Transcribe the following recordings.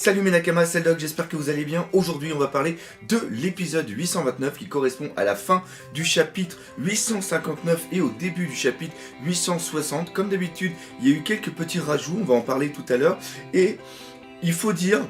Salut mes Nakamas, c'est Doc, j'espère que vous allez bien. Aujourd'hui on va parler de l'épisode 829 qui correspond à la fin du chapitre 859 et au début du chapitre 860. Comme d'habitude, il y a eu quelques petits rajouts, on va en parler tout à l'heure. Et il faut dire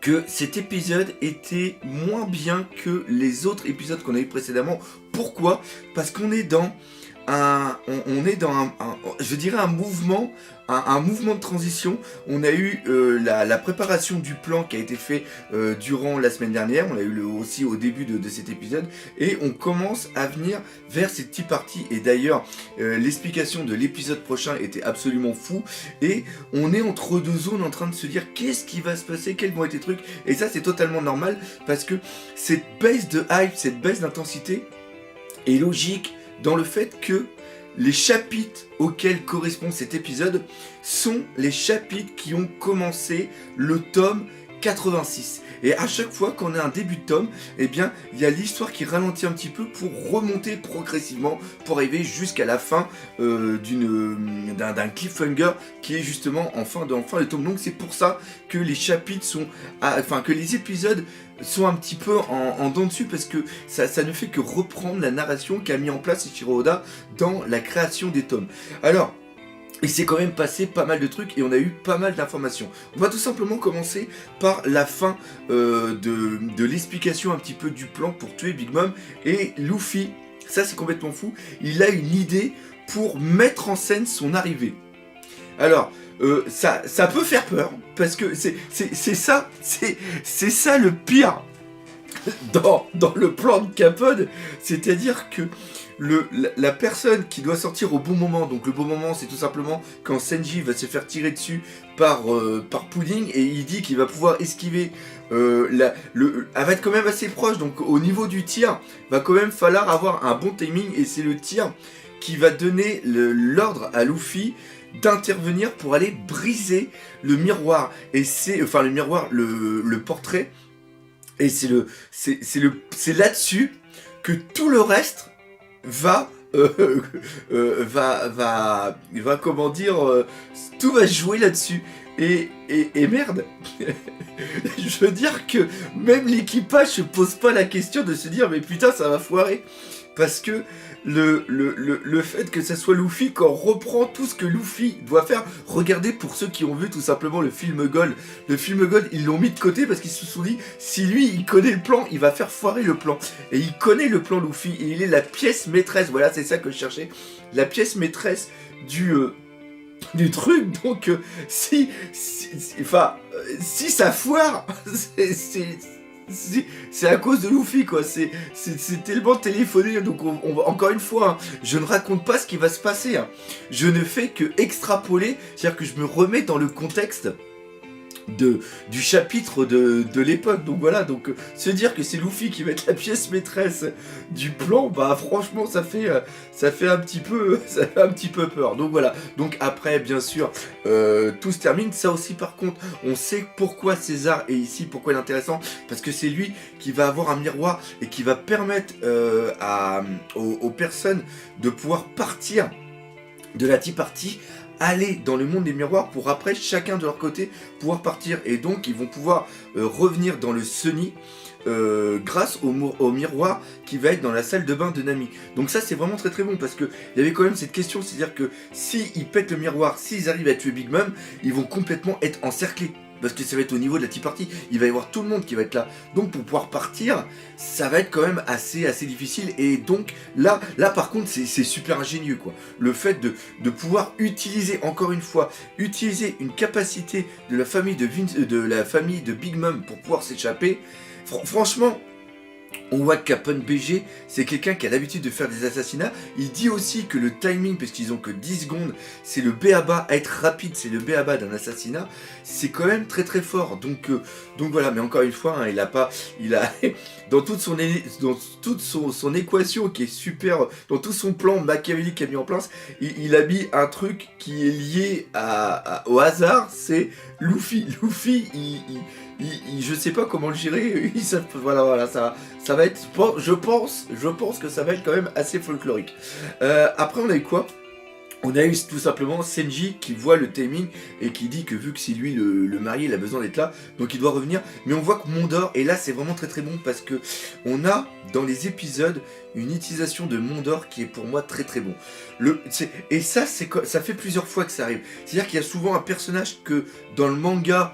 que cet épisode était moins bien que les autres épisodes qu'on a eu précédemment. Pourquoi ? Parce qu'on est dans je dirais un mouvement de transition. On a eu la préparation du plan qui a été fait durant la semaine dernière. On l'a eu aussi au début de cet épisode. Et on commence à venir vers cette petite partie. Et d'ailleurs, l'explication de l'épisode prochain était absolument fou. Et on est entre deux zones en train de se dire qu'est-ce qui va se passer, quels vont être les trucs. Et ça, c'est totalement normal parce que cette baisse de hype, cette baisse d'intensité est logique dans le fait que les chapitres auxquels correspond cet épisode sont les chapitres qui ont commencé le tome 86. Et à chaque fois qu'on a un début de tome, eh bien, il y a l'histoire qui ralentit un petit peu pour remonter progressivement, pour arriver jusqu'à la fin d'un cliffhanger qui est justement en fin de tome. Donc c'est pour ça que les chapitres sont, que les épisodes sont un petit peu en dents dessus parce que ça ne fait que reprendre la narration qu'a mis en place Eiichiro Oda dans la création des tomes. Alors, il s'est quand même passé pas mal de trucs et on a eu pas mal d'informations. On va tout simplement commencer par la fin de l'explication un petit peu du plan pour tuer Big Mom et Luffy. Ça c'est complètement fou. Il a une idée pour mettre en scène son arrivée. Alors, ça peut faire peur parce que c'est ça le pire dans le plan de Capone, c'est-à-dire que la personne qui doit sortir au bon moment, donc le bon moment c'est tout simplement quand Senji va se faire tirer dessus par Pudding et il dit qu'il va pouvoir esquiver, elle va être quand même assez proche, donc au niveau du tir, va quand même falloir avoir un bon timing et c'est le tir qui va donner l'ordre à Luffy d'intervenir pour aller briser le miroir, et c'est le miroir, le portrait, et c'est là-dessus que tout le reste va comment dire, tout va jouer là-dessus. Et merde, je veux dire que même l'équipage se pose pas la question de se dire mais putain ça va foirer, parce que le fait que ça soit Luffy, quand on reprend tout ce que Luffy doit faire, regardez pour ceux qui ont vu tout simplement le film Gold, ils l'ont mis de côté parce qu'ils se sont dit, si lui il connaît le plan, il va faire foirer le plan, et il connaît le plan Luffy, et il est la pièce maîtresse, voilà c'est ça que je cherchais, la pièce maîtresse du truc, donc si ça foire, c'est à cause de Luffy quoi, c'est tellement téléphoné, donc encore une fois, hein, je ne raconte pas ce qui va se passer, hein. Je ne fais que extrapoler, c'est-à-dire que je me remets dans le contexte du chapitre de l'époque, donc voilà, donc se dire que c'est Luffy qui va être la pièce maîtresse du plan, bah franchement ça fait un petit peu peur, donc voilà. Donc après bien sûr tout se termine, ça aussi par contre on sait pourquoi César est ici, pourquoi il est intéressant, parce que c'est lui qui va avoir un miroir et qui va permettre aux personnes de pouvoir partir de la Tea Party, aller dans le monde des miroirs pour après chacun de leur côté pouvoir partir, et donc ils vont pouvoir revenir dans le Sunny grâce au miroir qui va être dans la salle de bain de Nami. Donc ça c'est vraiment très très bon, parce que il y avait quand même cette question, c'est-à-dire que s'ils pètent le miroir, s'ils arrivent à tuer Big Mom, ils vont complètement être encerclés. Parce que ça va être au niveau de la Tea Party, il va y avoir tout le monde qui va être là. Donc pour pouvoir partir, ça va être quand même assez difficile. Et donc là par contre c'est super ingénieux quoi. Le fait de pouvoir utiliser, encore une fois, utiliser une capacité de la famille de Big Mom pour pouvoir s'échapper. Franchement, on voit que Capone BG, c'est quelqu'un qui a l'habitude de faire des assassinats. Il dit aussi que le timing, parce qu'ils ont que 10 secondes, c'est le b.a.-ba, être rapide, c'est le b.a.-ba d'un assassinat. C'est quand même très très fort. Donc voilà, mais encore une fois, hein, il a dans toute son équation qui est super, dans tout son plan machiavélique qu'il a mis en place, il a mis un truc qui est lié au hasard, c'est Luffy. Luffy, je sais pas comment le gérer, voilà, ça va être, je pense que ça va être quand même assez folklorique. Après on a eu quoi ? On a eu tout simplement Senji qui voit le timing et qui dit que vu que c'est lui le marié, il a besoin d'être là, donc il doit revenir. Mais on voit que Mondor, et là c'est vraiment très très bon parce que on a dans les épisodes une utilisation de Mondor qui est pour moi très très bon. Et ça, ça fait plusieurs fois que ça arrive. C'est-à-dire qu'il y a souvent un personnage que dans le manga,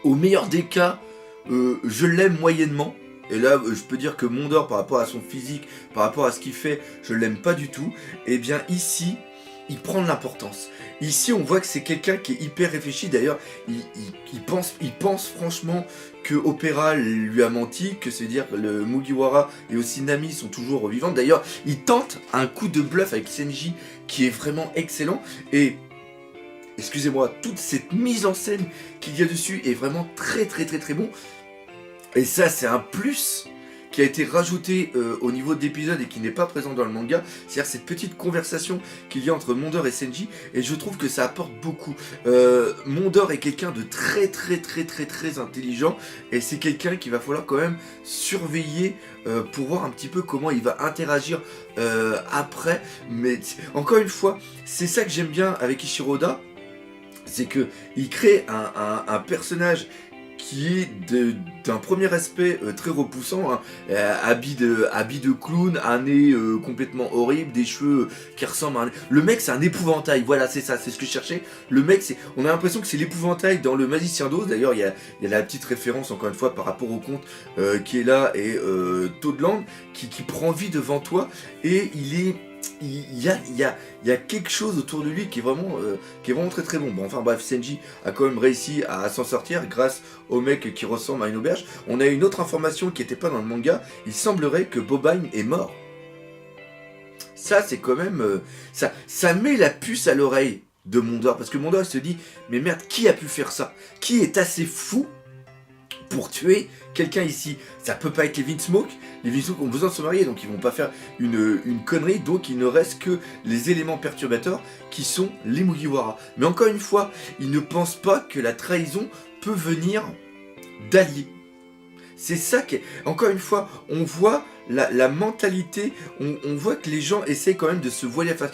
au meilleur des cas, je l'aime moyennement. Et là, je peux dire que Mondor, par rapport à son physique, par rapport à ce qu'il fait, je l'aime pas du tout. Et bien ici, il prend de l'importance. Ici, on voit que c'est quelqu'un qui est hyper réfléchi. D'ailleurs, il pense franchement que Opera lui a menti, que c'est-à-dire que le Mugiwara et aussi Nami sont toujours vivants. D'ailleurs, il tente un coup de bluff avec Senji qui est vraiment excellent. Et excusez-moi, toute cette mise en scène qu'il y a dessus est vraiment très très très très bon. Et ça, c'est un plus qui a été rajouté au niveau de l'épisode et qui n'est pas présent dans le manga. C'est-à-dire cette petite conversation qu'il y a entre Mondor et Senji. Et je trouve que ça apporte beaucoup. Mondor est quelqu'un de très très très très très intelligent. Et c'est quelqu'un qu'il va falloir quand même surveiller pour voir un petit peu comment il va interagir après. Mais encore une fois, c'est ça que j'aime bien avec Ishiroda. C'est qu'il crée un personnage qui est d'un premier aspect très repoussant, hein. Habit de clown, un nez complètement horrible, des cheveux qui ressemblent à un... Le mec c'est un épouvantail, voilà c'est ça, c'est ce que je cherchais. Le mec on a l'impression que c'est l'épouvantail dans le Magicien d'Oz. D'ailleurs il y a la petite référence encore une fois par rapport au conte qui est là et Toadland qui prend vie devant toi et il y a quelque chose autour de lui qui est vraiment très très bon. Bon, enfin bref, Senji a quand même réussi à s'en sortir grâce au mec qui ressemble à une auberge. On a une autre information qui n'était pas dans le manga. Il semblerait que Bobine est mort. Ça, c'est quand même... ça met la puce à l'oreille de Mondor. Parce que Mondor se dit, mais merde, qui a pu faire ça? Qui est assez fou pour tuer quelqu'un ici? Ça peut pas être les Vinsmoke. Les Vinsmoke ont besoin de se marier, donc ils vont pas faire une connerie, donc il ne reste que les éléments perturbateurs qui sont les Mugiwara. Mais encore une fois, ils ne pensent pas que la trahison peut venir d'alliés. C'est ça qui est... Encore une fois, on voit la mentalité, on voit que les gens essaient quand même de se voiler la face.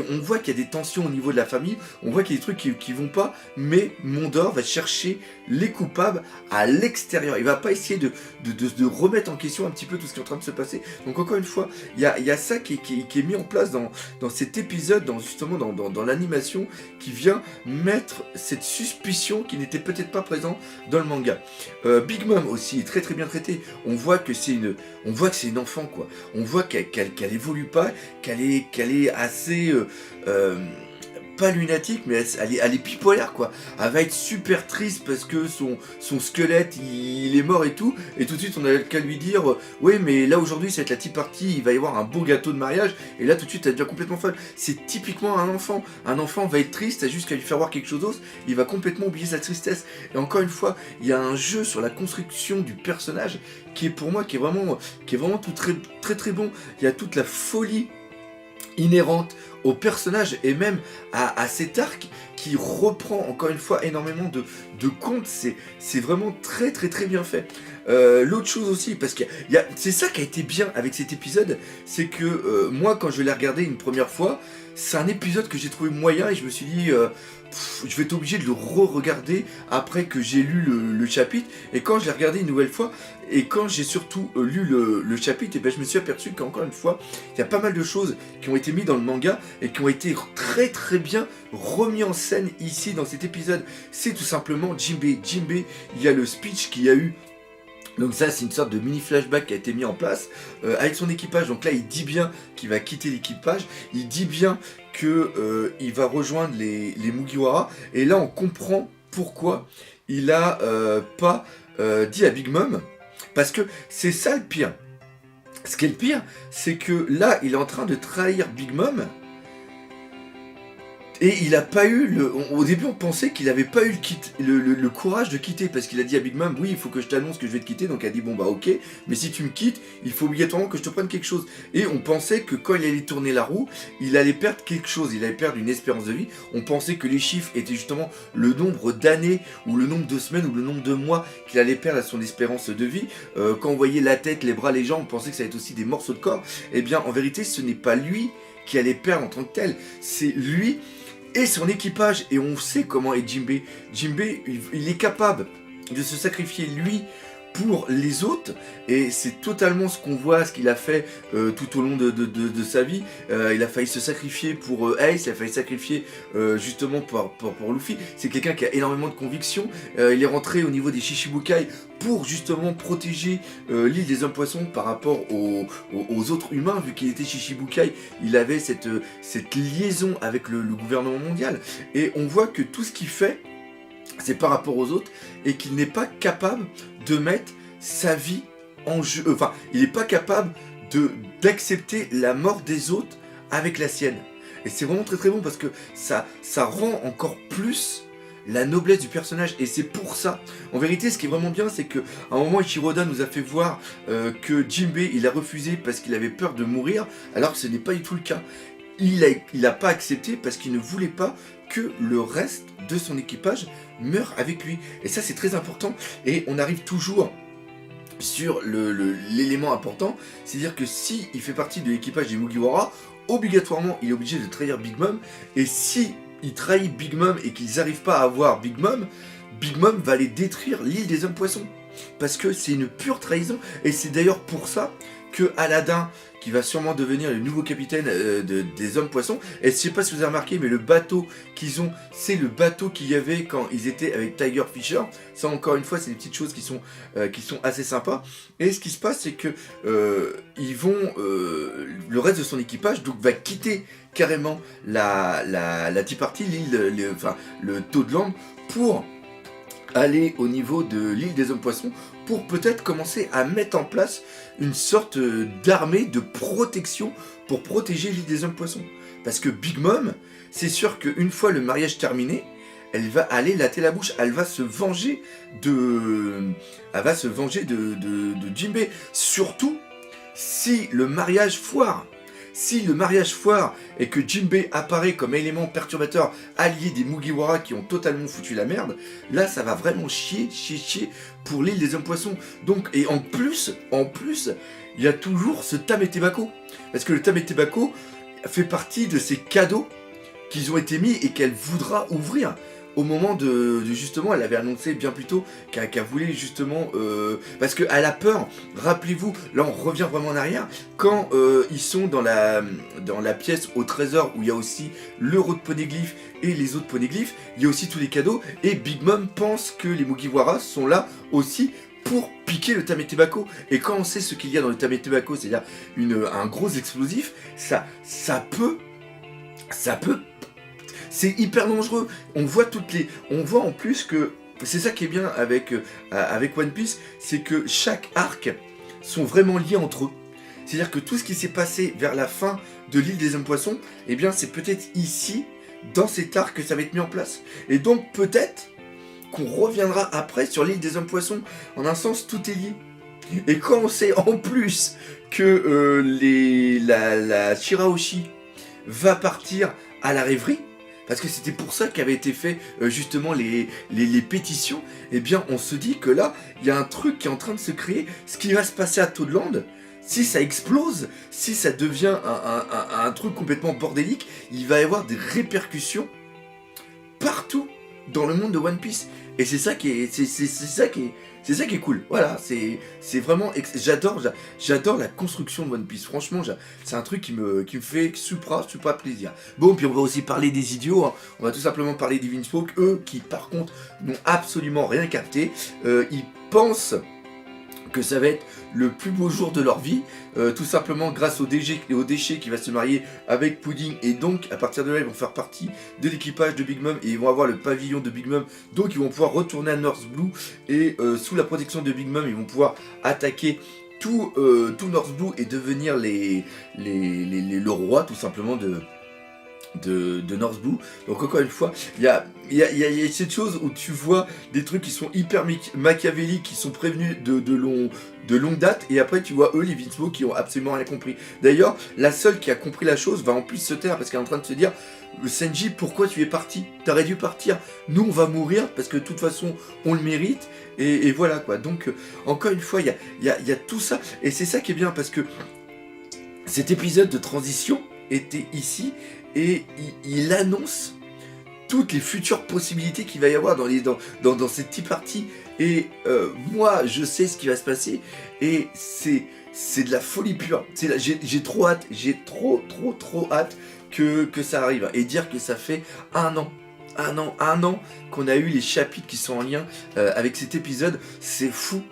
On voit qu'il y a des tensions au niveau de la famille, on voit qu'il y a des trucs qui vont pas, mais Mondor va chercher les coupables à l'extérieur. Il va pas essayer de remettre en question un petit peu tout ce qui est en train de se passer. Donc encore une fois, il y a ça qui est mis en place dans cet épisode, justement dans l'animation, qui vient mettre cette suspicion qui n'était peut-être pas présente dans le manga. Big Mom aussi est très très bien traité. On voit que c'est une enfant, quoi. On voit qu'elle évolue pas, qu'elle est assez pas lunatique, mais elle est bipolaire, quoi. Elle va être super triste parce que son squelette il est mort et tout de suite on a qu'à lui dire oui mais là aujourd'hui ça va être la tea party, il va y avoir un beau gâteau de mariage, et là tout de suite elle devient complètement folle. C'est typiquement un enfant va être triste, t'as juste qu'à lui faire voir quelque chose d'autre, il va complètement oublier sa tristesse. Et encore une fois, il y a un jeu sur la construction du personnage qui est pour moi qui est vraiment tout très très très bon. Il y a toute la folie inhérente au personnage et même à cet arc qui reprend encore une fois énormément de contes. C'est vraiment très très très bien fait. L'autre chose aussi, parce que c'est ça qui a été bien avec cet épisode, c'est que moi quand je l'ai regardé une première fois, c'est un épisode que j'ai trouvé moyen et je me suis dit je vais être obligé de le re-regarder après que j'ai lu le chapitre. Et quand je l'ai regardé une nouvelle fois et quand j'ai surtout lu le chapitre, et ben je me suis aperçu qu'encore une fois il y a pas mal de choses qui ont été mises dans le manga et qui ont été très très bien remis en scène ici dans cet épisode. C'est tout simplement Jinbei. Il y a le speech qu'il y a eu. Donc ça c'est une sorte de mini flashback qui a été mis en place avec son équipage. Donc là il dit bien qu'il va quitter l'équipage, il dit bien que il va rejoindre les Mugiwara, et là on comprend pourquoi il a pas dit à Big Mom, parce que c'est ça le pire. Ce qui est le pire, c'est que là il est en train de trahir Big Mom. Et il a pas eu au début on pensait qu'il avait pas eu le courage de quitter, parce qu'il a dit à Big Mom oui il faut que je t'annonce que je vais te quitter, donc elle a dit bon bah ok, mais si tu me quittes il faut obligatoirement que je te prenne quelque chose. Et on pensait que quand il allait tourner la roue, il allait perdre quelque chose, il allait perdre une espérance de vie. On pensait que les chiffres étaient justement le nombre d'années ou le nombre de semaines ou le nombre de mois qu'il allait perdre à son espérance de vie. Quand on voyait la tête, les bras, les jambes, on pensait que ça allait être aussi des morceaux de corps. Et bien en vérité ce n'est pas lui qui allait perdre en tant que tel. C'est lui et son équipage. Et on sait comment est Jinbei. Jinbei, il est capable de se sacrifier lui pour les autres, et c'est totalement ce qu'on voit, ce qu'il a fait tout au long de sa vie. Il a failli se sacrifier pour Ace, il a failli se sacrifier justement pour Luffy. C'est quelqu'un qui a énormément de conviction. Il est rentré au niveau des Shichibukai pour justement protéger l'île des hommes poissons par rapport aux autres humains. Vu qu'il était Shichibukai, il avait cette liaison avec le gouvernement mondial, et on voit que tout ce qu'il fait, c'est par rapport aux autres, et qu'il n'est pas capable de mettre sa vie en jeu. Enfin, il n'est pas capable d'accepter la mort des autres avec la sienne. Et c'est vraiment très très bon, parce que ça rend encore plus la noblesse du personnage, et c'est pour ça. En vérité, ce qui est vraiment bien, c'est qu'à un moment, Ichiroda nous a fait voir que Jinbei, il a refusé parce qu'il avait peur de mourir, alors que ce n'est pas du tout le cas. Il n'a pas accepté parce qu'il ne voulait pas que le reste de son équipage meure avec lui. Et ça, c'est très important. Et on arrive toujours sur l'élément important, c'est-à-dire que si il fait partie de l'équipage des Mugiwara, obligatoirement, il est obligé de trahir Big Mom. Et si il trahit Big Mom et qu'ils n'arrivent pas à avoir Big Mom va les détruire, l'île des hommes poissons. Parce que c'est une pure trahison. Et c'est d'ailleurs pour ça que Aladdin, qui va sûrement devenir le nouveau capitaine des hommes poissons, et je sais pas si vous avez remarqué, mais le bateau qu'ils ont, c'est le bateau qu'il y avait quand ils étaient avec Tiger Fisher. Ça, encore une fois, c'est des petites choses qui sont assez sympas. Et ce qui se passe, c'est que ils vont, le reste de son équipage donc va quitter carrément la Tea Party, le Toadland, pour aller au niveau de l'île des hommes poissons, pour peut-être commencer à mettre en place une sorte d'armée de protection pour protéger l'île des hommes poissons. Parce que Big Mom, c'est sûr qu'une fois le mariage terminé, elle va aller latter la bouche, elle va se venger de Jinbei. Surtout si le mariage foire. Si le mariage foire et que Jinbei apparaît comme élément perturbateur allié des Mugiwara qui ont totalement foutu la merde, là ça va vraiment chier pour l'île des hommes poissons. Donc, et en plus, il y a toujours ce Tametebako. Parce que le Tametebako fait partie de ces cadeaux qui ont été mis et qu'elle voudra ouvrir. Au moment de justement, elle avait annoncé bien plus tôt qu'elle voulait justement... parce qu'elle a peur, rappelez-vous, là on revient vraiment en arrière, quand ils sont dans la pièce au trésor où il y a aussi l'euro de poneglyph et les autres poneglyphes, il y a aussi tous les cadeaux, et Big Mom pense que les Mugiwara sont là aussi pour piquer le Tametebako. Et quand on sait ce qu'il y a dans le Tametebako, c'est-à-dire un gros explosif, ça peut... C'est hyper dangereux. On voit en plus que c'est ça qui est bien avec One Piece, c'est que chaque arc sont vraiment liés entre eux. C'est-à-dire que tout ce qui s'est passé vers la fin de l'île des hommes poissons, eh bien c'est peut-être ici, dans cet arc, que ça va être mis en place. Et donc peut-être qu'on reviendra après sur l'île des hommes poissons. En un sens, tout est lié. Et quand on sait en plus que la Shirahoshi va partir à la rêverie, parce que c'était pour ça qu'avaient été fait justement les pétitions, eh bien on se dit que là, il y a un truc qui est en train de se créer. Ce qui va se passer à Toadland, si ça explose, si ça devient un truc complètement bordélique, il va y avoir des répercussions partout dans le monde de One Piece. Et c'est ça qui est cool. Voilà, c'est vraiment j'adore la construction de One Piece. Franchement, c'est un truc qui me fait supra plaisir. Bon, puis on va aussi parler des idiots, hein. On va tout simplement parler des Vinsmoke, eux qui par contre n'ont absolument rien capté. Ils pensent que ça va être le plus beau jour de leur vie, tout simplement grâce au déchet qui va se marier avec Pudding, et donc à partir de là ils vont faire partie de l'équipage de Big Mom et ils vont avoir le pavillon de Big Mom, donc ils vont pouvoir retourner à North Blue et sous la protection de Big Mom ils vont pouvoir attaquer tout North Blue et devenir le roi tout simplement de North Blue. Donc encore une fois, il y a cette chose où tu vois des trucs qui sont hyper machiavéliques, qui sont prévenus de longue date, et après tu vois eux, les Vinsmoke, qui ont absolument rien compris. D'ailleurs, la seule qui a compris la chose va en plus se taire, parce qu'elle est en train de se dire: Senji, pourquoi tu es parti? T'aurais dû partir. Nous, on va mourir, parce que de toute façon, on le mérite, et voilà quoi. Donc, encore une fois, il y a tout ça, et c'est ça qui est bien, parce que cet épisode de transition était ici et il annonce toutes les futures possibilités qu'il va y avoir dans cette petite partie. Et moi, je sais ce qui va se passer et c'est de la folie pure. J'ai trop hâte, j'ai trop hâte que ça arrive. Et dire que ça fait un an qu'on a eu les chapitres qui sont en lien avec cet épisode, c'est fou.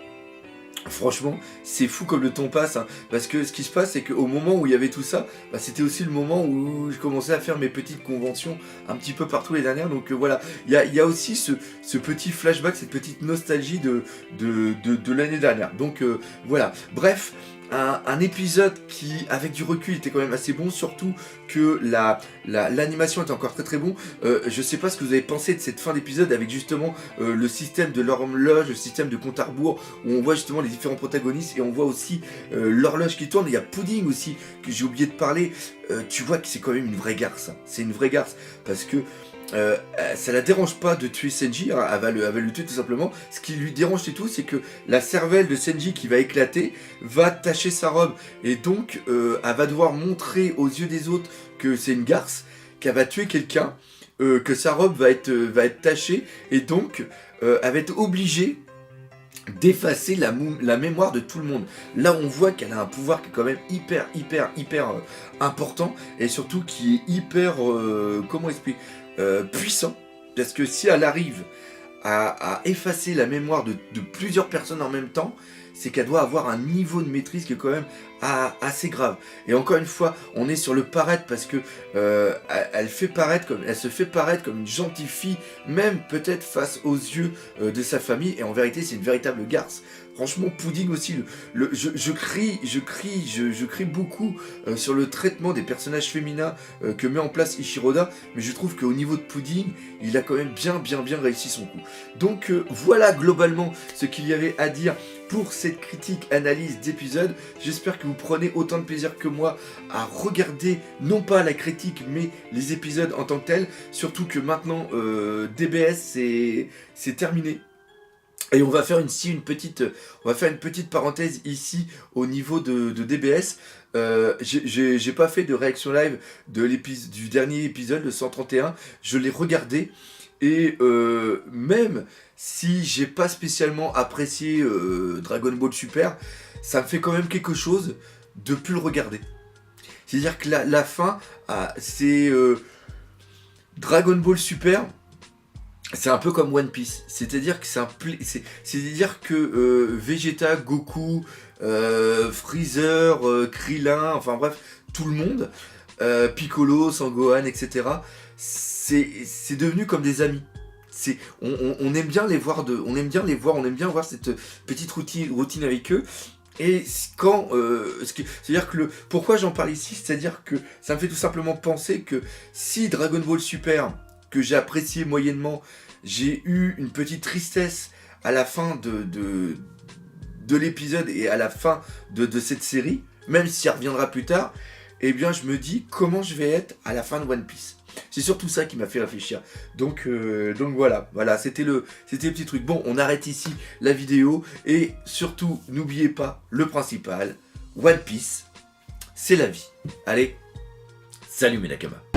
Franchement, c'est fou comme le temps passe, hein, parce que ce qui se passe, c'est qu'au moment où il y avait tout ça, bah, c'était aussi le moment où je commençais à faire mes petites conventions un petit peu partout les dernières, donc voilà, il y a aussi ce petit flashback, cette petite nostalgie de l'année dernière, donc voilà, bref, un épisode qui, avec du recul, était quand même assez bon, surtout que l'animation était encore très bon. Je sais pas ce que vous avez pensé de cette fin d'épisode avec justement le système de l'horloge, le système de compte à rebours, où on voit justement les différents protagonistes et on voit aussi l'horloge qui tourne. Il y a Pudding aussi, que j'ai oublié de parler. Tu vois que c'est quand même une vraie garce, hein. C'est une vraie garce, parce que ça la dérange pas de tuer Senji, hein, elle va le tuer tout simplement. Ce qui lui dérange et tout, c'est que la cervelle de Senji qui va éclater va tacher sa robe, et donc elle va devoir montrer aux yeux des autres que c'est une garce, qu'elle va tuer quelqu'un, que sa robe va être tachée, et donc elle va être obligée d'effacer la mémoire de tout le monde. Là on voit qu'elle a un pouvoir qui est quand même hyper important, et surtout qui est hyper comment expliquer, puissant, parce que si elle arrive à effacer la mémoire de plusieurs personnes en même temps, c'est qu'elle doit avoir un niveau de maîtrise qui est quand même assez grave. Et encore une fois, on est sur le paraître, parce que elle se fait paraître comme une gentille fille, même peut-être face aux yeux de sa famille, et en vérité c'est une véritable garce. Franchement, Pudding aussi, je crie beaucoup sur le traitement des personnages féminins que met en place Ishiroda, mais je trouve qu'au niveau de Pudding, il a quand même bien réussi son coup. Donc voilà globalement ce qu'il y avait à dire pour cette critique analyse d'épisode. J'espère que vous prenez autant de plaisir que moi à regarder non pas la critique mais les épisodes en tant que tels, surtout que maintenant DBS c'est terminé. Et on va faire une petite parenthèse ici au niveau de DBS. J'ai pas fait de réaction live du dernier épisode, le 131. Je l'ai regardé, et même si j'ai pas spécialement apprécié Dragon Ball Super, ça me fait quand même quelque chose de plus le regarder. C'est-à-dire que la fin, c'est Dragon Ball Super. C'est un peu comme One Piece, c'est-à-dire que c'est-à-dire que Vegeta, Goku, Freezer, Krillin, enfin bref, tout le monde, Piccolo, Sangohan, etc. C'est devenu comme des amis. On aime bien les voir, on aime bien voir cette petite routine avec eux. Et quand, c'est-à-dire que pourquoi j'en parle ici, c'est-à-dire que ça me fait tout simplement penser que si Dragon Ball Super, que j'ai apprécié moyennement, j'ai eu une petite tristesse à la fin de l'épisode et à la fin de cette série, même si elle reviendra plus tard, eh bien je me dis comment je vais être à la fin de One Piece. C'est surtout ça qui m'a fait réfléchir. Donc voilà, c'était le petit truc. Bon, on arrête ici la vidéo, et surtout n'oubliez pas le principal, One Piece, c'est la vie. Allez, salut mes nakamas.